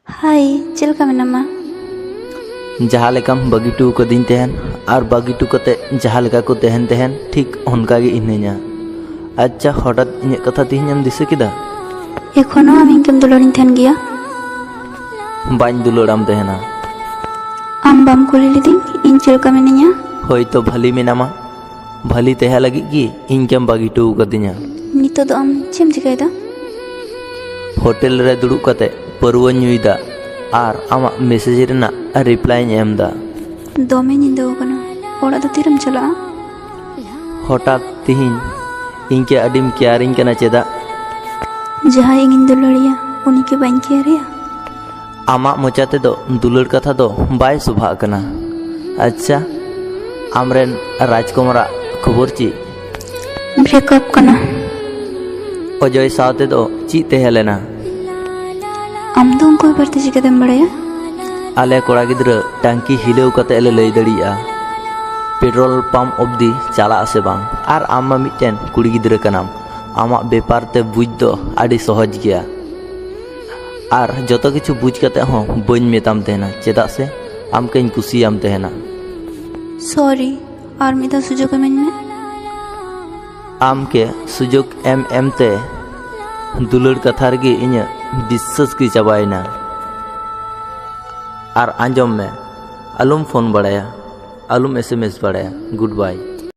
Hai, chilka menama. जहाँ लेकाम बगीटू को दिन तहन और बगीटू कते जहाँ लेका को तहन तहन ठीक उनका गे इन्हें अच्छा हठात इन्हें कथा तीन दिसे किदा एखोनो आमी केम दुलारिन तहन गिया बाइन दुलोड़ाम तहना आम बाम कुली लिदिन इन चिलका मिनिया होय तो भली मेनामा भली तह लगी की इन केम बगीटू को दिन्या नितो दो आम चेम चिकायदा होटल रे दुड़ुब कते परवा ᱧᱩᱭᱫᱟ और आमा मेसेज रेना रिप्लाई एमदा दोमे निंदो कना ओड़ा दो तिरम चला हठात तिहिन इनके अडिम केयरिंग कना चेदा जहाँ इंगिन दुलारिया उनी के बाइन केयरिया आमा मोचाते दो दुलड़ कथा दो बाय सुभा कना अच्छा आमरेन राजकुमारा खबर ची ब्रेकअप कना अजय सावते दो ची तेहलेना आम दो उनको बरते चिकातेम बड़ाया आले कोड़ा गिद्र टांकी हिलेव कते ले लई दड़िया पेट्रोल पंप अब्दी चला से बांग आर आमा मिटेन कुड़ी गिद्र कनाम आमा बेपार ते बुझ दो आड़ी सहज गया आर जतो किछु बुझ कते हो बइन मेताम तेना चेदा से आम केन कुसियाम तेना सॉरी आर मिदा सुजोग एमन में आम के सुजोग एम ते दुलड़ कथा रगे इnya विश्वास की चाबायना आर आंजम में अलुम फोन बढ़ाया अलुम SMS बढ़ाया गुड बाय।